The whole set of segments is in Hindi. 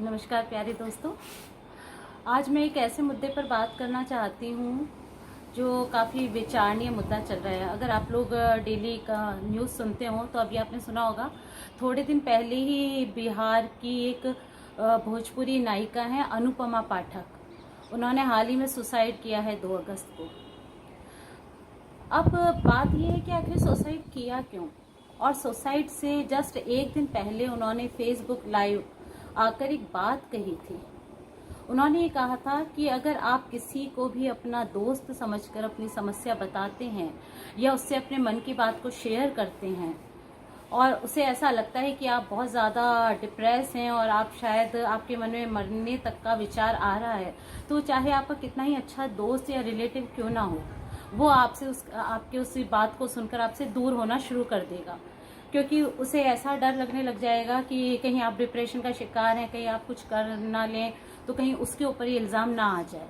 नमस्कार प्यारे दोस्तों। आज मैं एक ऐसे मुद्दे पर बात करना चाहती हूँ जो काफ़ी विचारणीय मुद्दा चल रहा है। अगर आप लोग डेली का न्यूज़ सुनते हो तो अभी आपने सुना होगा, थोड़े दिन पहले ही बिहार की एक भोजपुरी नायिका है अनुपमा पाठक, उन्होंने हाल ही में सुसाइड किया है 2 अगस्त को। अब बात यह है कि आखिर सुसाइड किया क्यों, और सुसाइड से जस्ट एक दिन पहले उन्होंने फेसबुक लाइव आकर एक बात कही थी। उन्होंने ये कहा था कि अगर आप किसी को भी अपना दोस्त समझकर अपनी समस्या बताते हैं या उससे अपने मन की बात को शेयर करते हैं और उसे ऐसा लगता है कि आप बहुत ज़्यादा डिप्रेस हैं और आप शायद आपके मन में मरने तक का विचार आ रहा है, तो चाहे आपका कितना ही अच्छा दोस्त या रिलेटिव क्यों ना हो, वो आपके उस बात को सुनकर आपसे दूर होना शुरू कर देगा, क्योंकि उसे ऐसा डर लगने लग जाएगा कि कहीं आप डिप्रेशन का शिकार हैं, कहीं आप कुछ कर ना लें तो कहीं उसके ऊपर ये इल्ज़ाम ना आ जाए।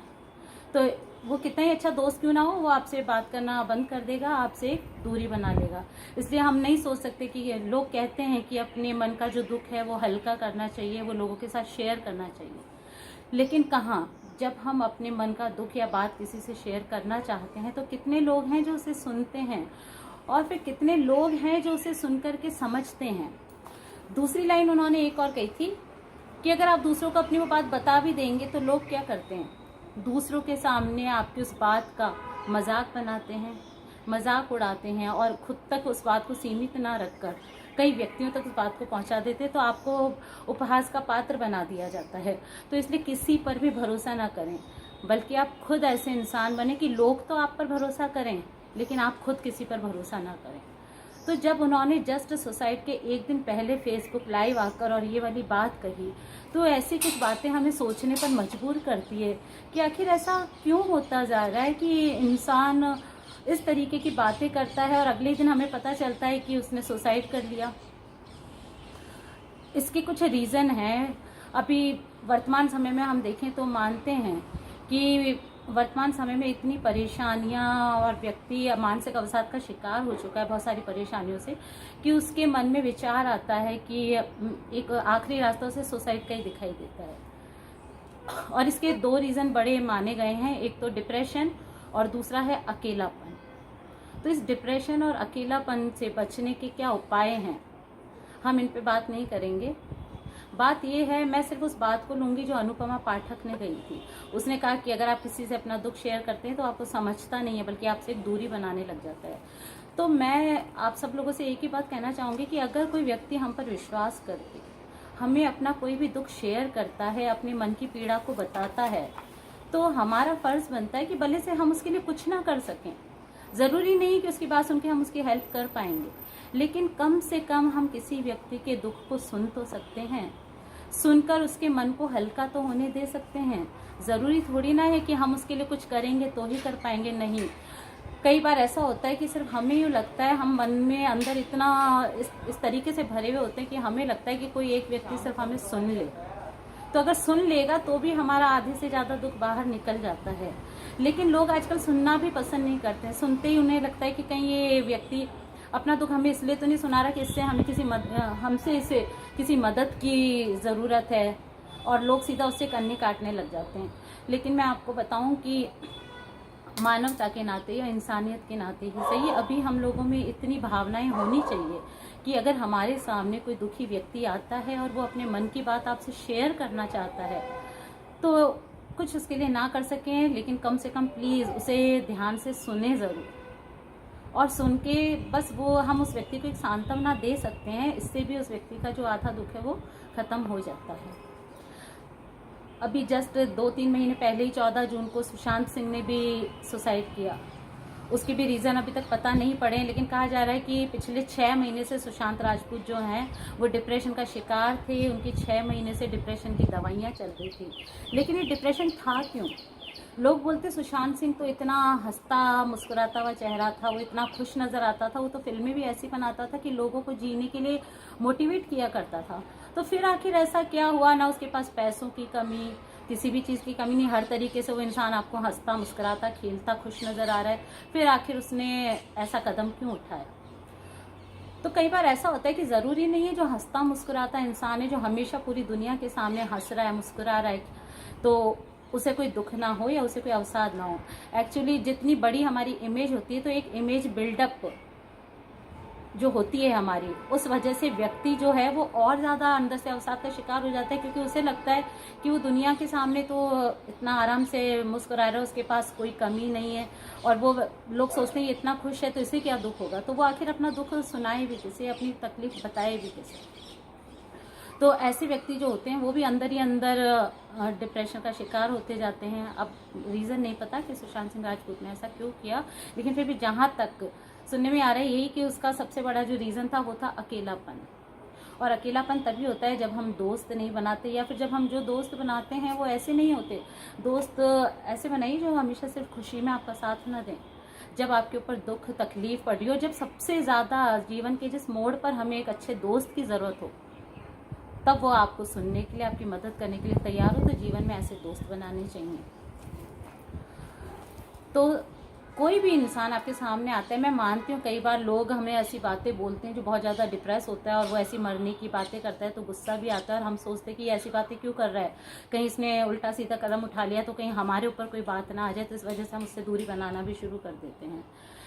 तो वो कितना ही अच्छा दोस्त क्यों ना हो, वो आपसे बात करना बंद कर देगा, आपसे दूरी बना लेगा। इसलिए हम नहीं सोच सकते कि लोग कहते हैं कि अपने मन का जो दुख है वो हल्का करना चाहिए, वो लोगों के साथ शेयर करना चाहिए, लेकिन कहाँ, जब हम अपने मन का दुख या बात किसी से शेयर करना चाहते हैं तो कितने लोग हैं जो उसे सुनते हैं, और फिर कितने लोग हैं जो उसे सुनकर के समझते हैं। दूसरी लाइन उन्होंने एक और कही थी कि अगर आप दूसरों को अपनी वो बात बता भी देंगे तो लोग क्या करते हैं, दूसरों के सामने आपकी उस बात का मजाक बनाते हैं, मजाक उड़ाते हैं और खुद तक उस बात को सीमित ना रखकर कई व्यक्तियों तक उस बात को पहुंचा देते हैं, तो आपको उपहास का पात्र बना दिया जाता है। तो इसलिए किसी पर भी भरोसा ना करें, बल्कि आप खुद ऐसे इंसान बने कि लोग तो आप पर भरोसा करें लेकिन आप खुद किसी पर भरोसा ना करें। तो जब उन्होंने जस्ट सुसाइड के एक दिन पहले फेसबुक लाइव आकर और ये वाली बात कही, तो ऐसी कुछ बातें हमें सोचने पर मजबूर करती है कि आखिर ऐसा क्यों होता जा रहा है कि इंसान इस तरीके की बातें करता है और अगले दिन हमें पता चलता है कि उसने सुसाइड कर लिया। इसके कुछ रीज़न हैं। अभी वर्तमान समय में हम देखें तो मानते हैं कि वर्तमान समय में इतनी परेशानियां और व्यक्ति मानसिक अवसाद का शिकार हो चुका है बहुत सारी परेशानियों से, कि उसके मन में विचार आता है कि एक आखिरी रास्ता उसे सुसाइड का ही दिखाई देता है। और इसके 2 रीज़न बड़े माने गए हैं, एक तो डिप्रेशन और दूसरा है अकेलापन। तो इस डिप्रेशन और अकेलापन से बचने के क्या उपाय हैं, हम इन पे बात नहीं करेंगे। बात यह है, मैं सिर्फ उस बात को लूंगी जो अनुपमा पाठक ने कही थी। उसने कहा कि अगर आप किसी से अपना दुख शेयर करते हैं तो आपको समझता नहीं है, बल्कि आपसे एक दूरी बनाने लग जाता है। तो मैं आप सब लोगों से एक ही बात कहना चाहूँगी कि अगर कोई व्यक्ति हम पर विश्वास करके हमें अपना कोई भी दुख शेयर करता है, अपने मन की पीड़ा को बताता है, तो हमारा फर्ज बनता है कि भले से हम उसके लिए कुछ ना कर सकें, ज़रूरी नहीं कि उसकी बात सुन के हम उसकी हेल्प कर पाएंगे, लेकिन कम से कम हम किसी व्यक्ति के दुख को सुन तो सकते हैं, सुनकर उसके मन को हल्का तो होने दे सकते हैं। ज़रूरी थोड़ी ना है कि हम उसके लिए कुछ करेंगे तो ही कर पाएंगे, नहीं। कई बार ऐसा होता है कि सिर्फ हमें यूँ लगता है, हम मन में अंदर इतना इस तरीके से भरे हुए होते हैं कि हमें लगता है कि कोई एक व्यक्ति सिर्फ हमें सुन ले, तो अगर सुन लेगा तो भी हमारा आधे से ज़्यादा दुख बाहर निकल जाता है। लेकिन लोग आजकल सुनना भी पसंद नहीं करते हैं। सुनते ही उन्हें लगता है कि कहीं ये व्यक्ति अपना दुख हमें इसलिए तो नहीं सुना रहा कि इससे हमें हमसे इसे किसी मदद की ज़रूरत है, और लोग सीधा उससे कन्नी काटने लग जाते हैं। लेकिन मैं आपको बताऊं कि मानवता के नाते या इंसानियत के नाते ही सही, अभी हम लोगों में इतनी भावनाएं होनी चाहिए कि अगर हमारे सामने कोई दुखी व्यक्ति आता है और वो अपने मन की बात आपसे शेयर करना चाहता है, तो कुछ उसके लिए ना कर सकें, लेकिन कम से कम प्लीज़ उसे ध्यान से सुने ज़रूर, और सुन के बस वो हम उस व्यक्ति को एक सांत्वना दे सकते हैं। इससे भी उस व्यक्ति का जो आधा दुख है वो ख़त्म हो जाता है। अभी जस्ट 2-3 महीने पहले ही 14 जून को सुशांत सिंह ने भी सुसाइड किया। उसके भी रीज़न अभी तक पता नहीं पड़े, लेकिन कहा जा रहा है कि पिछले 6 महीने से सुशांत राजपूत जो हैं वो डिप्रेशन का शिकार थे। उनकी 6 महीने से डिप्रेशन की दवाइयाँ चल रही थी। लेकिन ये डिप्रेशन था क्यों? लोग बोलते सुशांत सिंह तो इतना हंसता मुस्कुराता हुआ चेहरा था, वो इतना खुश नज़र आता था, वो तो फिल्में भी ऐसी बनाता था कि लोगों को जीने के लिए मोटिवेट किया करता था। तो फिर आखिर ऐसा क्या हुआ? ना उसके पास पैसों की कमी, किसी भी चीज़ की कमी नहीं, हर तरीके से वो इंसान आपको हंसता मुस्कुराता खेलता खुश नज़र आ रहा है। फिर आखिर उसने ऐसा कदम क्यों उठाया? तो कई बार ऐसा होता है कि ज़रूरी नहीं है जो हंसता मुस्कुराता इंसान है, जो हमेशा पूरी दुनिया के सामने हंस रहा है, मुस्कुरा रहा है, तो उसे कोई दुख ना हो या उसे कोई अवसाद ना हो। एक्चुअली जितनी बड़ी हमारी इमेज होती है, तो एक इमेज बिल्डअप जो होती है हमारी, उस वजह से व्यक्ति जो है वो और ज़्यादा अंदर से अवसाद का शिकार हो जाता है, क्योंकि उसे लगता है कि वो दुनिया के सामने तो इतना आराम से मुस्कुरा रहा है, उसके पास कोई कमी नहीं है, और वो लोग सोचते हैं ये इतना खुश है तो इसे क्या दुख होगा, तो वो आखिर अपना दुख सुनाए भी किसे, अपनी तकलीफ बताए भी किसे। तो ऐसे व्यक्ति जो होते हैं वो भी अंदर ही अंदर डिप्रेशन का शिकार होते जाते हैं। अब रीज़न नहीं पता कि सुशांत सिंह राजपूत ने ऐसा क्यों किया, लेकिन फिर भी जहाँ तक सुनने में आ रहा है यही कि उसका सबसे बड़ा जो रीज़न था वो था अकेलापन। और अकेलापन तभी होता है जब हम दोस्त नहीं बनाते, या फिर जब हम जो दोस्त बनाते हैं वो ऐसे नहीं होते। दोस्त ऐसे बनाइए जो हमेशा सिर्फ खुशी में आपका साथ न दें। जब आपके ऊपर दुख तकलीफ पड़ रही हो, जब सबसे ज़्यादा जीवन के जिस मोड़ पर हमें एक अच्छे दोस्त की ज़रूरत हो, तब वो आपको सुनने के लिए, आपकी मदद करने के लिए तैयार हो, तो जीवन में ऐसे दोस्त बनाने चाहिए। तो कोई भी इंसान आपके सामने आता है, मैं मानती हूँ कई बार लोग हमें ऐसी बातें बोलते हैं जो बहुत ज़्यादा डिप्रेस होता है, और वो ऐसी मरने की बातें करता है तो गुस्सा भी आता है, और हम सोचते हैं कि ये ऐसी बातें क्यों कर रहा है, कहीं इसने उल्टा सीधा कदम उठा लिया तो कहीं हमारे ऊपर कोई बात ना आ जाए, तो इस वजह से हम उससे दूरी बनाना भी शुरू कर देते हैं।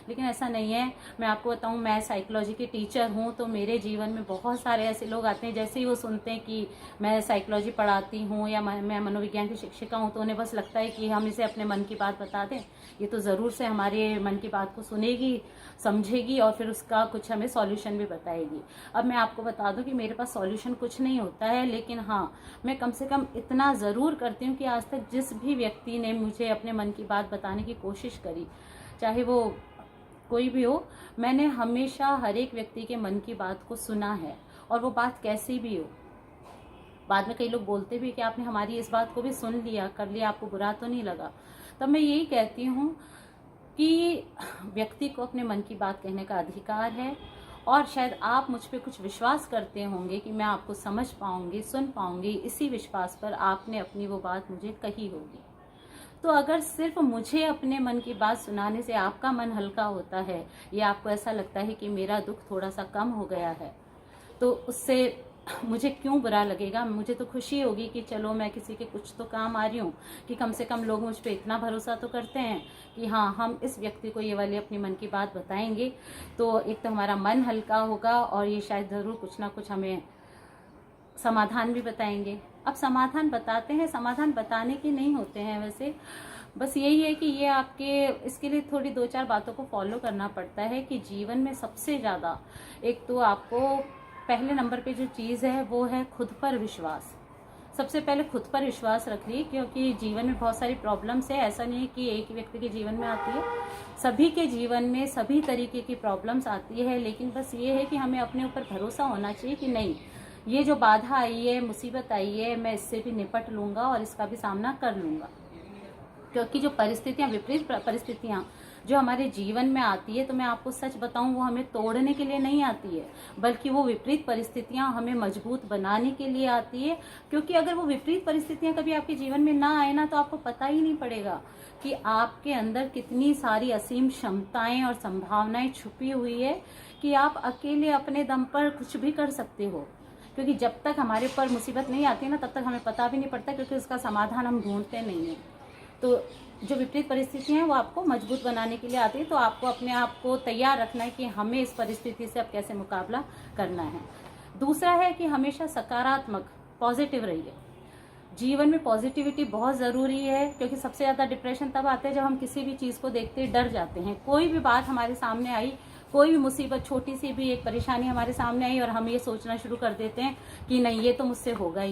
लेकिन ऐसा नहीं है। मैं आपको बताऊं, मैं साइकोलॉजी की टीचर हूं, तो मेरे जीवन में बहुत सारे ऐसे लोग आते हैं, जैसे ही वो सुनते हैं कि मैं साइकोलॉजी पढ़ाती हूं या मैं मनोविज्ञान की शिक्षिका हूं, तो उन्हें बस लगता है कि हम इसे अपने मन की बात बता दें, ये तो ज़रूर से हमारे मन की बात को सुनेगी, समझेगी और फिर उसका कुछ हमें सॉल्यूशन भी बताएगी। अब मैं आपको बता दूं कि मेरे पास सॉल्यूशन कुछ नहीं होता है, लेकिन हाँ, मैं कम से कम इतना ज़रूर करती हूँ कि आज तक जिस भी व्यक्ति ने मुझे अपने मन की बात बताने की कोशिश करी, चाहे वो कोई भी हो, मैंने हमेशा हर एक व्यक्ति के मन की बात को सुना है, और वो बात कैसी भी हो। बाद में कई लोग बोलते भी कि आपने हमारी इस बात को भी सुन लिया, कर लिया, आपको बुरा तो नहीं लगा। तब मैं यही कहती हूँ कि व्यक्ति को अपने मन की बात कहने का अधिकार है, और शायद आप मुझ पे कुछ विश्वास करते होंगे कि मैं आपको समझ पाऊंगी, सुन पाऊंगी, इसी विश्वास पर आपने अपनी वो बात मुझे कही होगी। तो अगर सिर्फ मुझे अपने मन की बात सुनाने से आपका मन हल्का होता है, या आपको ऐसा लगता है कि मेरा दुख थोड़ा सा कम हो गया है, तो उससे मुझे क्यों बुरा लगेगा। मुझे तो खुशी होगी कि चलो मैं किसी के कुछ तो काम आ रही हूँ, कि कम से कम लोग मुझ पे इतना भरोसा तो करते हैं कि हाँ, हम इस व्यक्ति को ये वाली अपनी मन की बात बताएंगे, तो एक तो हमारा मन हल्का होगा, और ये शायद ज़रूर कुछ ना कुछ हमें समाधान भी बताएंगे। अब समाधान बताते हैं, समाधान बताने के नहीं होते हैं वैसे, बस यही है कि ये आपके, इसके लिए थोड़ी 2-4 बातों को फॉलो करना पड़ता है कि जीवन में सबसे ज़्यादा, एक तो आपको पहले नंबर पे जो चीज़ है वो है खुद पर विश्वास। सबसे पहले खुद पर विश्वास रखिए, क्योंकि जीवन में बहुत सारी प्रॉब्लम्स है। ऐसा नहीं है कि एक ही व्यक्ति के जीवन में आती है, सभी के जीवन में सभी तरीके की प्रॉब्लम्स आती है, लेकिन बस ये है कि हमें अपने ऊपर भरोसा होना चाहिए कि नहीं, ये जो बाधा आई है, मुसीबत आई है, मैं इससे भी निपट लूँगा और इसका भी सामना कर लूँगा। क्योंकि जो परिस्थितियाँ, विपरीत परिस्थितियाँ जो हमारे जीवन में आती है, तो मैं आपको सच बताऊं, वो हमें तोड़ने के लिए नहीं आती है, बल्कि वो विपरीत परिस्थितियां हमें मजबूत बनाने के लिए आती है। क्योंकि अगर वो विपरीत परिस्थितियां कभी आपके जीवन में ना आए ना, तो आपको पता ही नहीं पड़ेगा कि आपके अंदर कितनी सारी असीम क्षमताएं और संभावनाएं छुपी हुई है, कि आप अकेले अपने दम पर कुछ भी कर सकते हो। क्योंकि जब तक हमारे ऊपर मुसीबत नहीं आती ना, तब तक हमें पता भी नहीं पड़ता, क्योंकि उसका समाधान हम ढूंढते नहीं हैं। तो जो विपरीत परिस्थितियां हैं वो आपको मजबूत बनाने के लिए आती है, तो आपको अपने आप को तैयार रखना है कि हमें इस परिस्थिति से अब कैसे मुकाबला करना है। दूसरा है कि हमेशा सकारात्मक, पॉजिटिव रहिए। जीवन में पॉजिटिविटी बहुत ज़रूरी है, क्योंकि सबसे ज़्यादा डिप्रेशन तब आता है जब हम किसी भी चीज़ को देखते डर जाते हैं। कोई भी बात हमारे सामने आई, कोई भी मुसीबत, छोटी सी भी एक परेशानी हमारे सामने आई, और हम ये सोचना शुरू कर देते हैं कि नहीं, ये तो मुझसे होगा ही